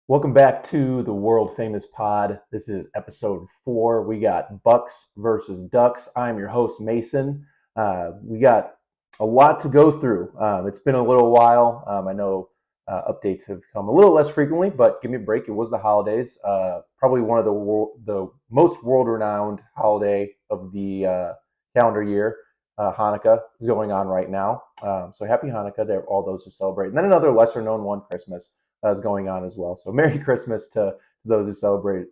Welcome back to the world famous pod. This is episode 4. We got Bucks versus Ducks. I'm your host, Mason. We got a lot to go through. It's been a little while. I know updates have come a little less frequently, but give me a break. It was the holidays. Probably one of the most world-renowned holiday of the calendar year. Hanukkah is going on right now. So happy Hanukkah to all those who celebrate. And then another lesser-known one, Christmas is going on as well. So Merry Christmas to those who celebrate.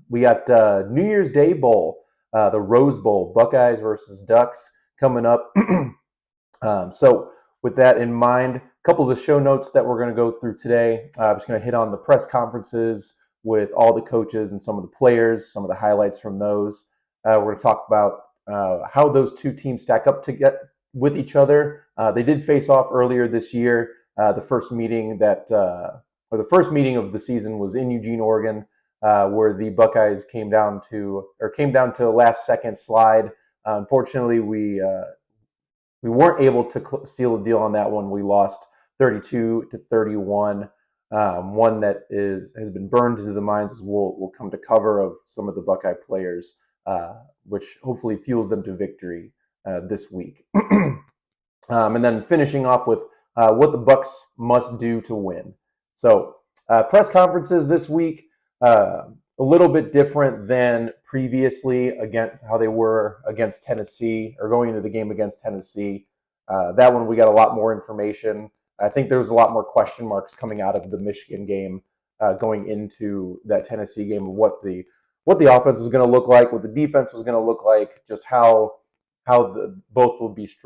We got New Year's Day Bowl, the Rose Bowl, Buckeyes versus Ducks coming up. So with that in mind, a couple of the show notes that we're going to go through today. I'm just going to hit on the press conferences with all the coaches and some of the players, some of the highlights from those. We're going to talk about how those two teams stack up to get with each other. They did face off earlier this year. The first meeting of the season was in Eugene, Oregon, where the Buckeyes came down to a last second slide. Unfortunately, we weren't able to seal a deal on that one. We lost 32-31. One that has been burned into the minds, as we'll come to cover, of some of the Buckeye players, which hopefully fuels them to victory this week. And then finishing off with what the Bucks must do to win. So press conferences this week, a little bit different than previously against how they were against Tennessee, or going into the game against Tennessee. That one we got a lot more information. I think there was a lot more question marks coming out of the Michigan game, going into that Tennessee game, of what the offense was going to look like, what the defense was going to look like, just how both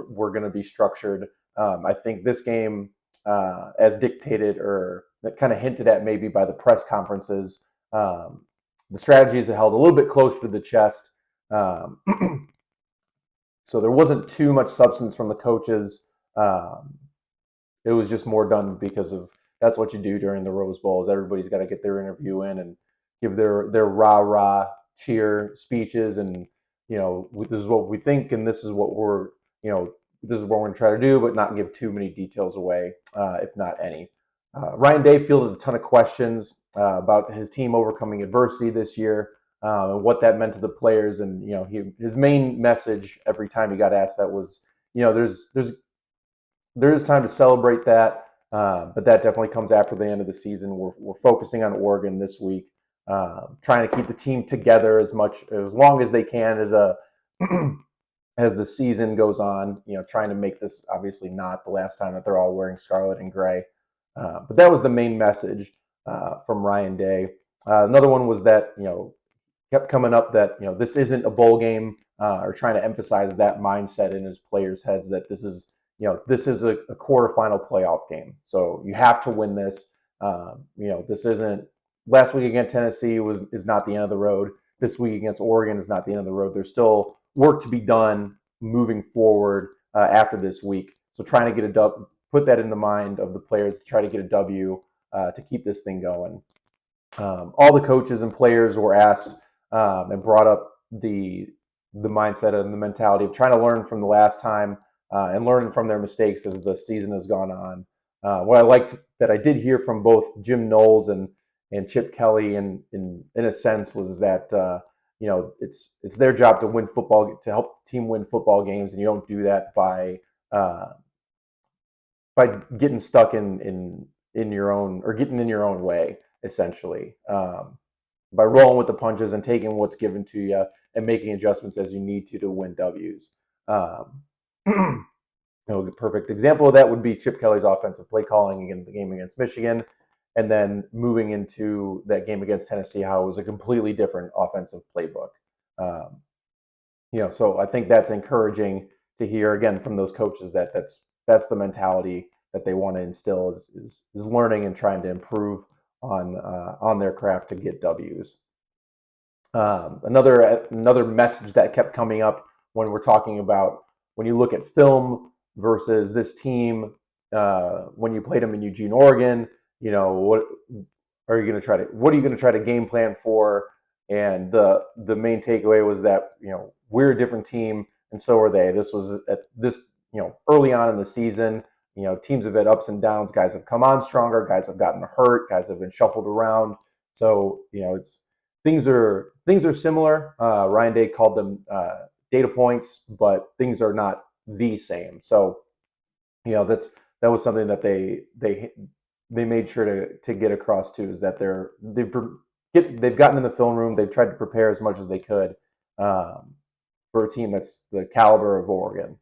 were going to be structured. I think this game, as dictated or kind of hinted at maybe by the press conferences, the strategies are held a little bit closer to the chest. So there wasn't too much substance from the coaches. It was just more done because of that's what you do during the Rose Bowl. Is everybody's got to get their interview in and give their rah-rah cheer speeches, and this is what we think, and this is what we're going to try to do, but not give too many details away, if not any. Ryan Day fielded a ton of questions about his team overcoming adversity this year, and what that meant to the players. And his main message every time he got asked that was, there's time to celebrate that, but that definitely comes after the end of the season. We're focusing on Oregon this week, trying to keep the team together as long as they can as the season goes on, trying to make this obviously not the last time that they're all wearing scarlet and gray. But that was the main message from Ryan Day. Another one was that, kept coming up that, this isn't a bowl game, or trying to emphasize that mindset in his players' heads, that this is a quarterfinal playoff game. So you have to win this. This isn't last week against Tennessee is not the end of the road. This week against Oregon is not the end of the road. There's still work to be done moving forward after this week. So trying to get a dub, put that in the mind of the players to try to get a W to keep this thing going. All the coaches and players were asked and brought up the mindset and the mentality of trying to learn from the last time and learn from their mistakes as the season has gone on. What I liked that I did hear from both Jim Knowles and Chip Kelly, in a sense, was that it's their job to win football, to help the team win football games, and you don't do that by getting stuck in your own, or getting in your own way, essentially, by rolling with the punches and taking what's given to you and making adjustments as you need to win W's. A perfect example of that would be Chip Kelly's offensive play calling in the game against Michigan, and then moving into that game against Tennessee, how it was a completely different offensive playbook. So I think that's encouraging to hear again from those coaches, that's the mentality that they want to instill, is learning and trying to improve on their craft to get W's. Another message that kept coming up when we're talking about, when you look at film versus this team, when you played them in Eugene, Oregon, what are you going to try to game plan for? And the main takeaway was that, we're a different team and so are they. This was at this, early on in the season. teams have had ups and downs. Guys have come on stronger. Guys have gotten hurt. Guys have been shuffled around. So it's things are similar. Ryan Day called them data points, but things are not the same. So that was something that they made sure to get across too, is that they've gotten in the film room. They've tried to prepare as much as they could for a team that's the caliber of Oregon.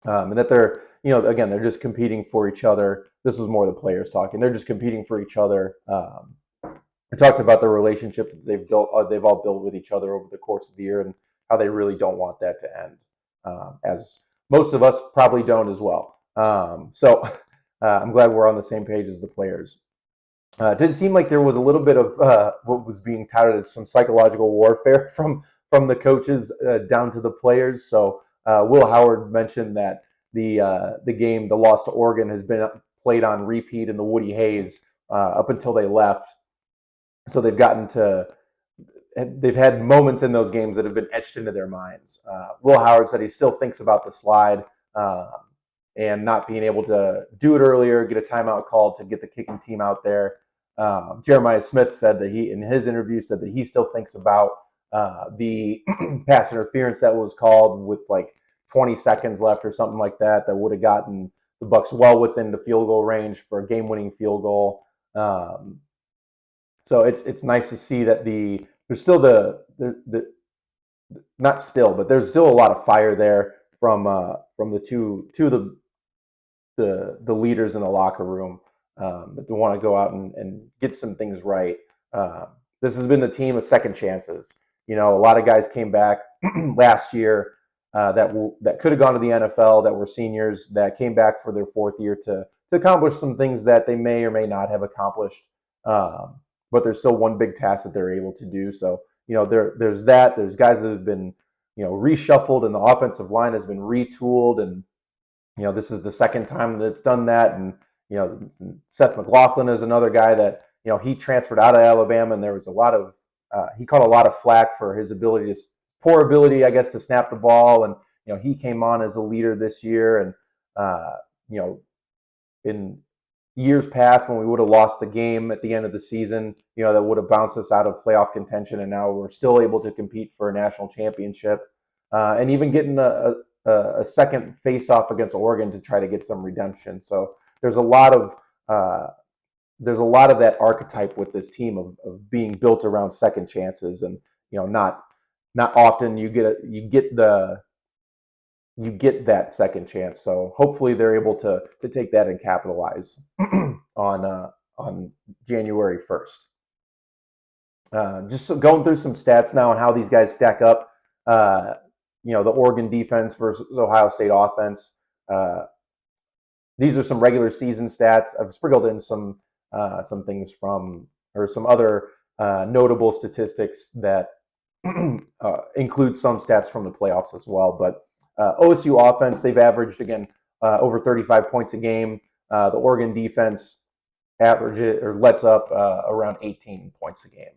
And that they're, again, they're just competing for each other. This was more the players talking. They're just competing for each other. I talked about the relationship that they've all built with each other over the course of the year, and how they really don't want that to end, as most of us probably don't as well. So I'm glad we're on the same page as the players. It did seem like there was a little bit of what was being touted as some psychological warfare from the coaches down to the players. So Will Howard mentioned that the loss to Oregon, has been played on repeat in the Woody Hayes up until they left. So they've had moments in those games that have been etched into their minds. Will Howard said he still thinks about the slide and not being able to do it earlier, get a timeout called to get the kicking team out there. Jeremiah Smith said that in his interview, said that he still thinks about the pass interference that was called with like 20 seconds left or something like that would have gotten the Bucks well within the field goal range for a game-winning field goal. So it's nice to see that there's still not still, but there's still a lot of fire there from the two of the leaders in the locker room, that they want to go out and get some things right. This has been the team of second chances. A lot of guys came back last year that could have gone to the NFL, that were seniors, that came back for their fourth year to accomplish some things that they may or may not have accomplished. But there's still one big task that they're able to do. So there's that. There's guys that have been reshuffled, and the offensive line has been retooled, and this is the second time that it's done that. And Seth McLaughlin is another guy that he transferred out of Alabama, and there was a lot of he caught a lot of flack for his poor ability, I guess, to snap the ball. And he came on as a leader this year, and in years past, when we would have lost the game at the end of the season, that would have bounced us out of playoff contention, and now we're still able to compete for a national championship, and even getting a second face-off against Oregon to try to get some redemption. So there's a lot of that archetype with this team of being built around second chances, and not often you get that second chance. So hopefully they're able to take that and capitalize on January 1st. Just going through some stats now on how these guys stack up. The Oregon defense versus Ohio State offense. These are some regular season stats. I've sprinkled in some things or some other notable statistics that include some stats from the playoffs as well. But OSU offense, they've averaged, again, over 35 points a game. The Oregon defense lets up around 18 points a game.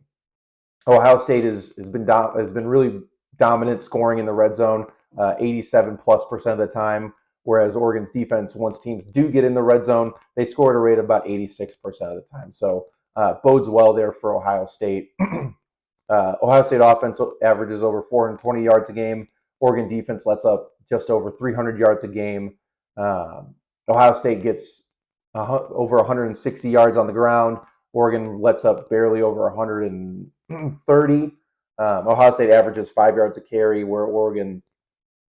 Ohio State has been really dominant scoring in the red zone, 87+% of the time, whereas Oregon's defense, once teams do get in the red zone, they score at a rate of about 86% of the time. So bodes well there for Ohio State. Ohio State offense averages over 420 yards a game. Oregon defense lets up just over 300 yards a game. Ohio State gets over 160 yards on the ground. Oregon lets up barely over 130. Ohio State averages 5 yards a carry, where Oregon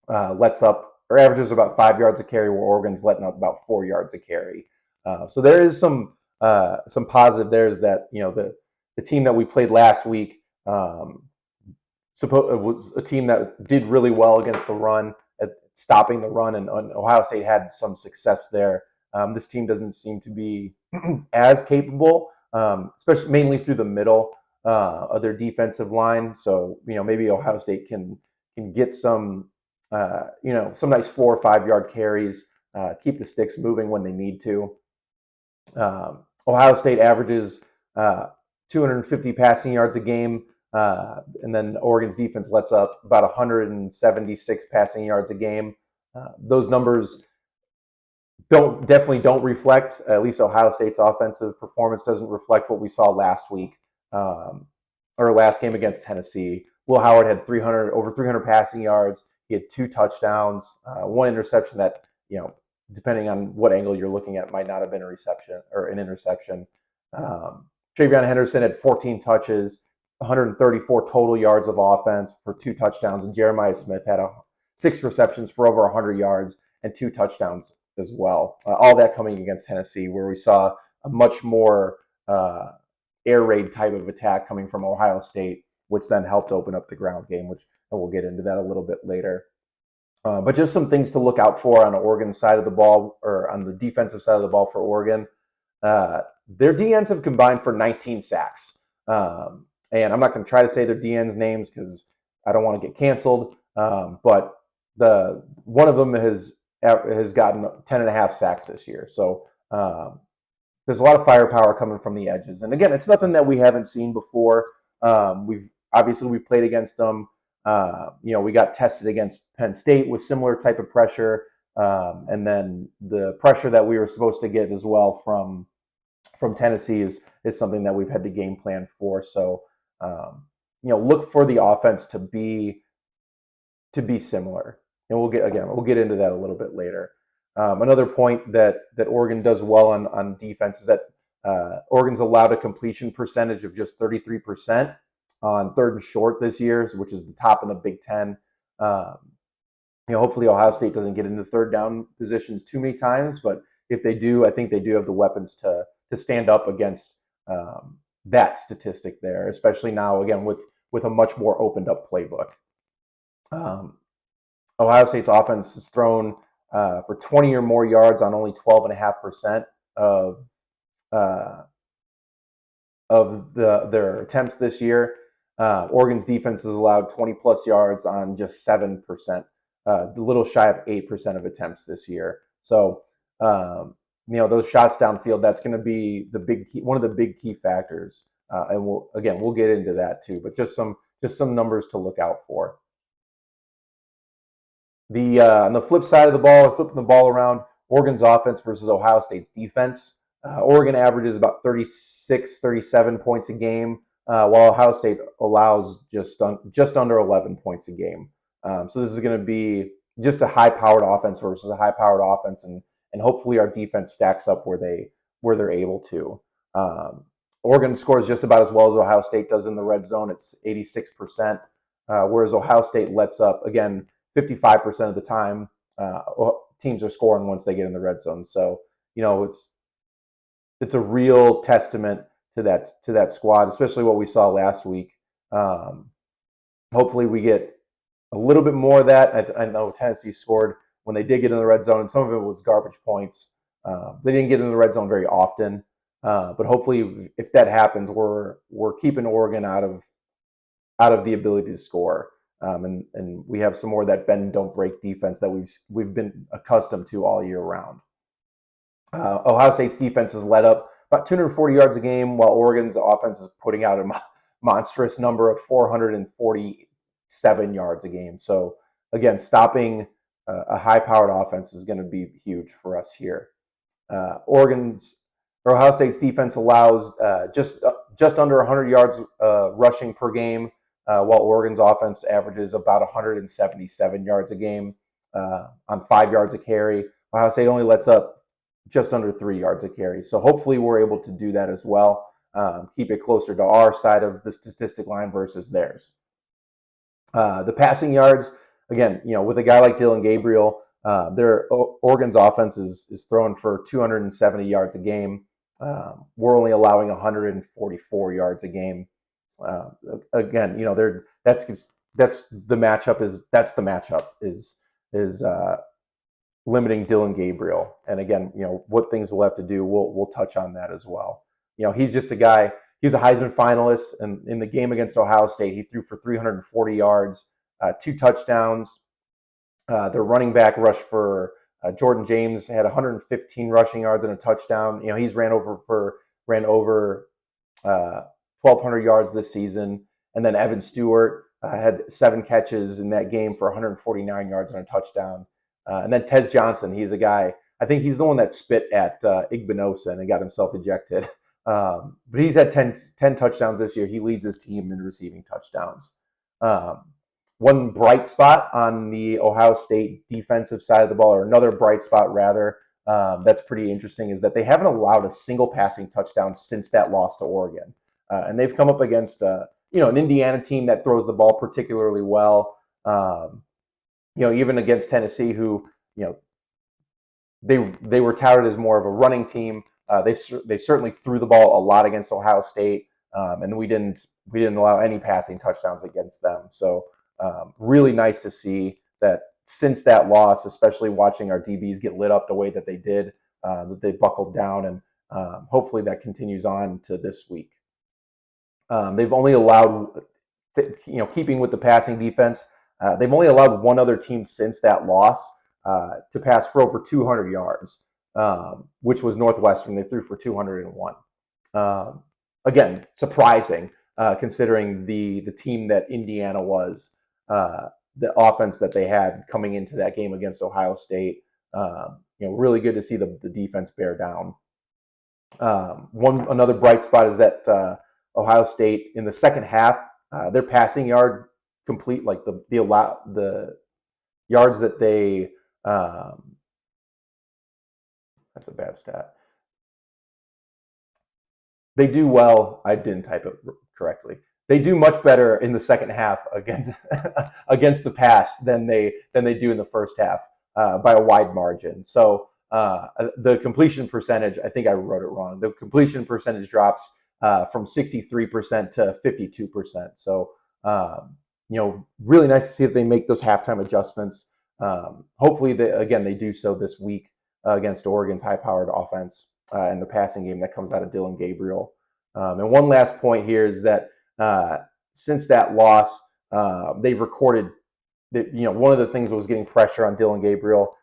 averages about 5 yards a carry, where Oregon's letting up about 4 yards a carry. So there is some positive there, is that the team that we played last week was a team that did really well against the run, at stopping the run, and Ohio State had some success there. This team doesn't seem to be as capable, especially mainly through the middle of their defensive line. So maybe Ohio State can get some some nice 4 or 5 yard carries, keep the sticks moving when they need to. Ohio State averages 250 passing yards a game. And then Oregon's defense lets up about 176 passing yards a game. Those numbers definitely don't reflect, at least Ohio State's offensive performance doesn't reflect what we saw last week, or last game against Tennessee. Will Howard had over 300 passing yards. He had 2 touchdowns, 1 interception that, depending on what angle you're looking at, might not have been a reception or an interception. Travion Henderson had 14 touches, 134 total yards of offense for 2 touchdowns, and Jeremiah Smith had 6 receptions for over 100 yards and 2 touchdowns as well. All that coming against Tennessee, where we saw a much more air raid type of attack coming from Ohio State, which then helped open up the ground game, which and we'll get into that a little bit later. But just some things to look out for on the Oregon side of the ball, or on the defensive side of the ball for Oregon. Their DNs have combined for 19 sacks. And I'm not going to try to say their DNs names because I don't want to get canceled. But one of them has gotten 10.5 sacks this year. So there's a lot of firepower coming from the edges. And again, it's nothing that we haven't seen before. We've played against them. We got tested against Penn State with similar type of pressure. And then the pressure that we were supposed to get as well from Tennessee is something that we've had to game plan for. So, look for the offense to be similar. And we'll get into that a little bit later. Another point that Oregon does well on defense is that Oregon's allowed a completion percentage of just 33% on 3rd and short this year, which is the top in the Big Ten. Hopefully Ohio State doesn't get into 3rd down positions too many times, but if they do, I think they do have the weapons to stand up against that statistic there, especially now, again, with a much more opened up playbook. Ohio State's offense has thrown for 20 or more yards on only 12.5% of their attempts this year. Oregon's defense has allowed 20 plus yards on just 7%, a little shy of 8% of attempts this year. So, those shots downfield, that's going to be one of the big key factors. And we'll get into that too, but just some numbers to look out for. On the flip side of the ball, flipping the ball around, Oregon's offense versus Ohio State's defense. Oregon averages about 36, 37 points a game, while Ohio State allows just under 11 points a game. So this is going to be just a high-powered offense versus a high-powered offense, and hopefully our defense stacks up where they're able to. Oregon scores just about as well as Ohio State does in the red zone. It's 86%, whereas Ohio State lets up, again, 55% of the time. Teams are scoring once they get in the red zone. So, it's a real testament to that squad, especially what we saw last week. Hopefully we get a little bit more of that. I know Tennessee scored when they did get in the red zone, and some of it was garbage points. They didn't get in the red zone very often, but hopefully, if that happens, we're keeping Oregon out of the ability to score, and we have some more of that bend don't break defense that we've been accustomed to all year round. Ohio State's defense has led up about 240 yards a game, while Oregon's offense is putting out a monstrous number of 447 yards a game. So again, stopping a high-powered offense is going to be huge for us here. Ohio State's defense allows just under 100 yards rushing per game, while Oregon's offense averages about 177 yards a game on 5 yards a carry. Ohio State only lets up just under 3 yards a carry. So hopefully we're able to do that as well. Keep it closer to our side of the statistic line versus theirs. The passing yards, again, with a guy like Dylan Gabriel, Oregon's offense is throwing for 270 yards a game. We're only allowing 144 yards a game. Again, that's the matchup is limiting Dylan Gabriel. And again, what things we'll have to do, we'll touch on that as well. He's just a guy. He was a Heisman finalist, and in the game against Ohio State, he threw for 340 yards, 2 touchdowns. Their running back rush for Jordan James had 115 rushing yards and a touchdown. He's ran over 1,200 yards this season. And then Evan Stewart had 7 catches in that game for 149 yards and a touchdown. And then Tez Johnson, he's a guy I think he's the one that spit at Igbinosa and got himself ejected. But he's had 10 touchdowns this year. He leads his team in receiving touchdowns. Um, One bright spot on the Ohio State defensive side of the ball, or another bright spot rather, that's pretty interesting, is that they haven't allowed a single passing touchdown since that loss to Oregon. And they've come up against an Indiana team that throws the ball particularly well. Even against Tennessee, who they were touted as more of a running team. They certainly threw the ball a lot against Ohio State, and we didn't allow any passing touchdowns against them. So really nice to see that since that loss, especially watching our DBs get lit up the way that they did, that they buckled down, and hopefully that continues on to this week. They've only allowed, keeping with the passing defense, they've only allowed one other team since that loss to pass for over 200 yards, which was Northwestern. They threw for 201. Again, surprising considering the team that Indiana was, the offense that they had coming into that game against Ohio State. Really good to see the defense bear down. Another bright spot is that Ohio State in the second half, their passing yard complete, like the yards that they that's a bad stat. They do well. I didn't type it correctly. They do much better in the second half against against the pass than they do in the first half by a wide margin. So the completion percentage, I think I wrote it wrong. The completion percentage drops from 63% to 52%. So really nice to see that they make those halftime adjustments. Hopefully, they do so this week against Oregon's high-powered offense in the passing game that comes out of Dillon Gabriel. And one last point here is that since that loss, they've recorded that one of the things was getting pressure on Dillon Gabriel.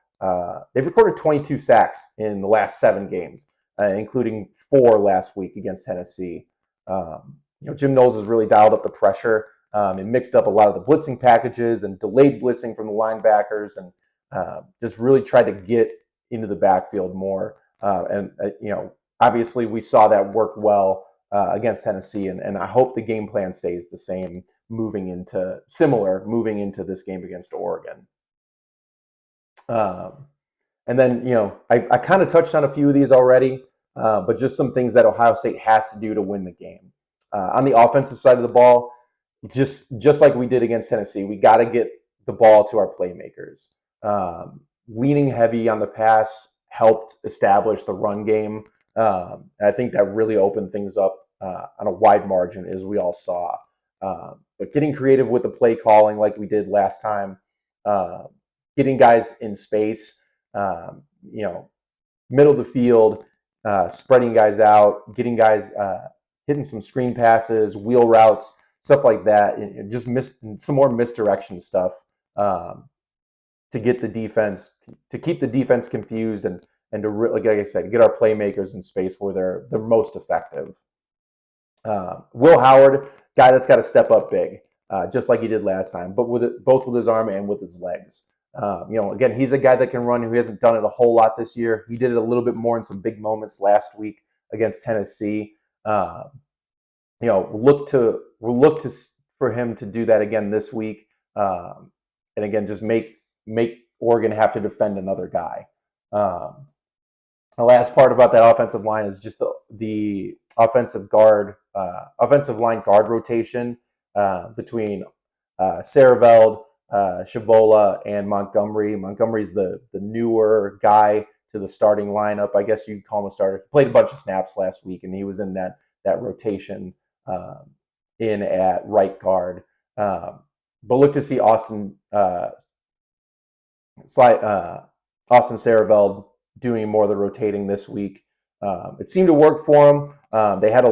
They've recorded 22 sacks in the last 7 games, including 4 last week against Tennessee. Jim Knowles has really dialed up the pressure. It mixed up a lot of the blitzing packages and delayed blitzing from the linebackers, and just really tried to get into the backfield more. Obviously we saw that work well against Tennessee, and I hope the game plan stays the same moving into this game against Oregon. And then, I kind of touched on a few of these already, but just some things that Ohio State has to do to win the game. On the offensive side of the ball, just like we did against Tennessee, we got to get the ball to our playmakers. Leaning heavy on the pass helped establish the run game. And I think that really opened things up on a wide margin, as we all saw. But getting creative with the play calling like we did last time, getting guys in space, middle of the field, spreading guys out, getting guys hitting some screen passes, wheel routes, stuff like that, and just some more misdirection stuff to get the defense, to keep the defense confused, and to, like I said, get our playmakers in space where they're most effective. Will Howard, guy that's got to step up big, just like he did last time, but both with his arm and with his legs. Again, he's a guy that can run who hasn't done it a whole lot this year. He did it a little bit more in some big moments last week against Tennessee. We'll look for him to do that again this week, and again just make Oregon have to defend another guy. The last part about that offensive line is just the offensive line guard rotation between Saraveld, Shabola, and Montgomery. Montgomery's the newer guy to the starting lineup. I guess you'd call him a starter. He played a bunch of snaps last week, and he was in that rotation in at right guard. But look to see Austin Saraveld doing more of the rotating this week. It seemed to work for them. They had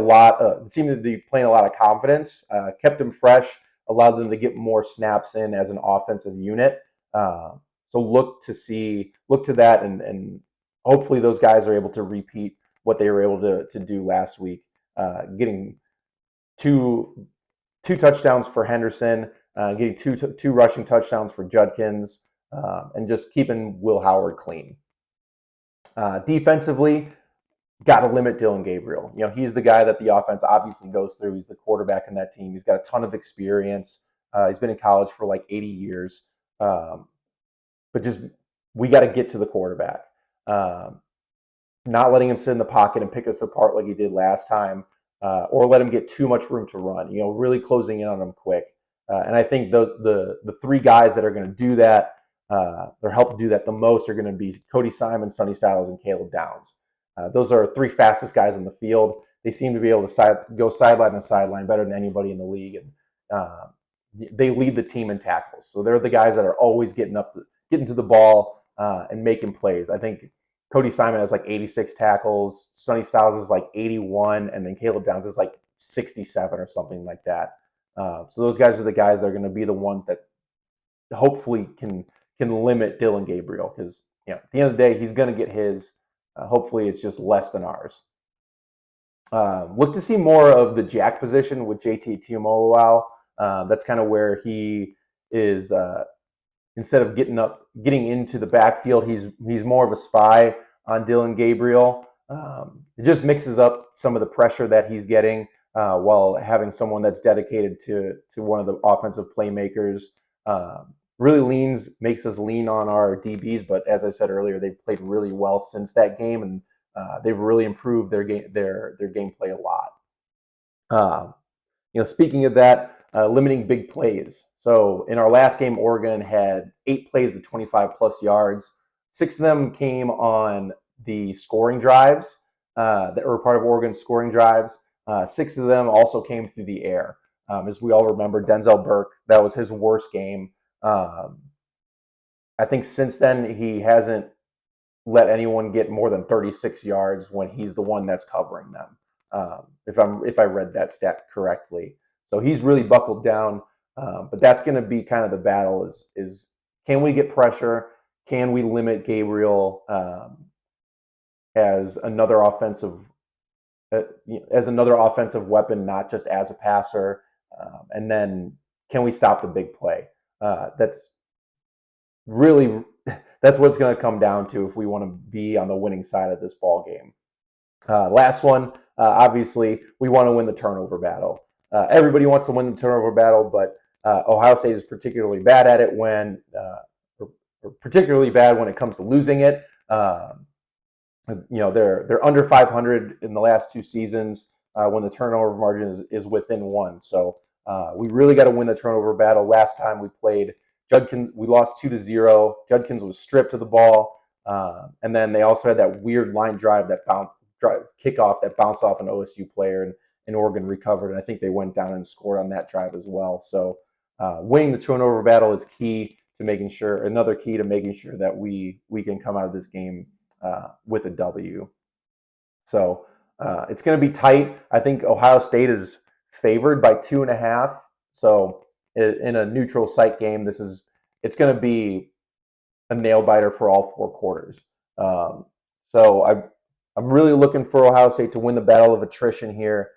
seemed to be playing a lot of confidence, kept them fresh, allowed them to get more snaps in as an offensive unit. So look to that, and hopefully those guys are able to repeat what they were able to do last week, getting two touchdowns for Henderson, getting two rushing touchdowns for Judkins, and just keeping Will Howard clean. Defensively, got to limit Dylan Gabriel. He's the guy that the offense obviously goes through. He's the quarterback in that team. He's got a ton of experience. He's been in college for like 80 years. Um, but just we got to get to the quarterback. Um, Not letting him sit in the pocket and pick us apart like he did last time, or let him get too much room to run. Really closing in on him quick. And I think the three guys that are going to do that, or help do that the most, are going to be Cody Simon, Sonny Styles, and Caleb Downs. Those are three fastest guys in the field. They seem to be able to go sideline to sideline better than anybody in the league, and they lead the team in tackles. So they're the guys that are always getting to the ball and making plays. I think Cody Simon has like 86 tackles, Sonny Styles is like 81, and then Caleb Downs is like 67 or something like that. So those guys are the guys that are going to be the ones that hopefully can limit Dylan Gabriel, because at the end of the day, he's going to get his. Hopefully, it's just less than ours. Look to see more of the jack position with JT Tuimoloau. That's kind of where he is. Instead of getting into the backfield, he's more of a spy on Dylan Gabriel. It just mixes up some of the pressure that he's getting while having someone that's dedicated to one of the offensive playmakers. Really makes us lean on our DBs, but as I said earlier, they've played really well since that game, and they've really improved their gameplay a lot. Speaking of that, limiting big plays. So in our last game, Oregon had 8 plays of 25 plus yards. 6 of them came on the scoring drives that were part of Oregon's scoring drives. 6 of them also came through the air. As we all remember, Denzel Burke, that was his worst game. I think since then he hasn't let anyone get more than 36 yards when he's the one that's covering them. If I read that stat correctly, so he's really buckled down. But that's going to be kind of the battle: is can we get pressure? Can we limit Gabriel as another offensive weapon, not just as a passer? And then can we stop the big play? That's really that's what it's going to come down to if we want to be on the winning side of this ball game. Last one, obviously, we want to win the turnover battle. Everybody wants to win the turnover battle, but Ohio State is particularly bad at it or particularly bad when it comes to losing it. They're under 500 in the last 2 seasons when the turnover margin is within 1. So we really got to win the turnover battle. Last time we played Judkins, we lost 2-0. Judkins was stripped of the ball, and then they also had that weird line drive kickoff that bounced off an OSU player, and Oregon recovered. And I think they went down and scored on that drive as well. So winning the turnover battle is another key to making sure that we can come out of this game with a W. So it's going to be tight. I think Ohio State is favored by 2.5. So in a neutral site game, it's going to be a nail biter for all 4 quarters. So I'm really looking for Ohio State to win the battle of attrition here,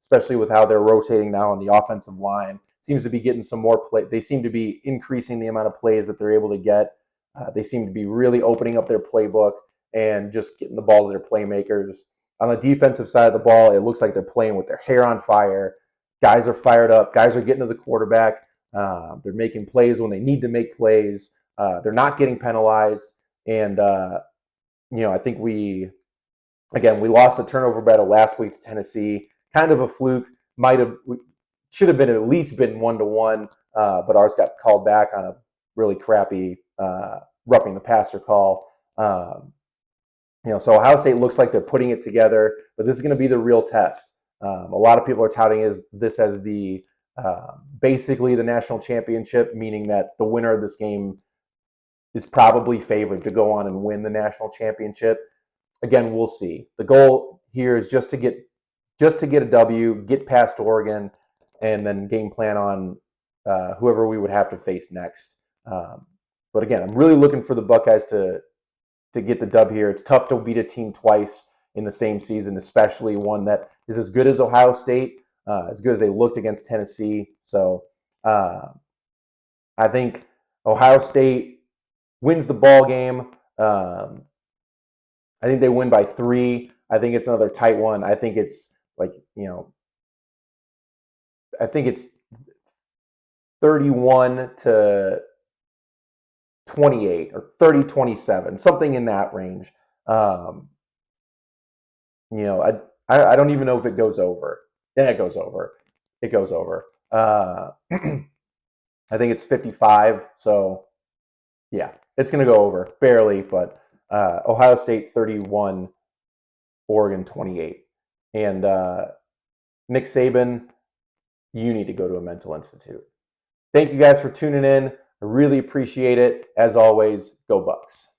especially with how they're rotating now on the offensive line. Seems to be getting some more play. They seem to be increasing the amount of plays that they're able to get. They seem to be really opening up their playbook and just getting the ball to their playmakers. On the defensive side of the ball, it looks like they're playing with their hair on fire. Guys are fired up. Guys are getting to the quarterback. They're making plays when they need to make plays. They're not getting penalized. And, I think we lost the turnover battle last week to Tennessee. Kind of a fluke. Should have been at least been 1-1, but ours got called back on a really crappy roughing the passer call. So Ohio State looks like they're putting it together, but this is going to be the real test. A lot of people are touting this as the basically the national championship, meaning that the winner of this game is probably favored to go on and win the national championship. Again, we'll see. The goal here is just to get a W, get past Oregon, and then game plan on whoever we would have to face next. But again, I'm really looking for the Buckeyes to get the dub here. It's tough to beat a team twice in the same season, especially one that is as good as Ohio State, as good as they looked against Tennessee. So I think Ohio State wins the ball game. I think they win by 3. I think it's another tight one. I think it's like, I think it's 31 to 28 or 30-27, something in that range. Um, I don't even know if it goes over. Yeah, it goes over. It goes over. I think it's 55. So yeah, it's going to go over barely, but Ohio State 31, Oregon 28. And Nick Saban, you need to go to a mental institute. Thank you guys for tuning in. I really appreciate it. As always, go Bucks.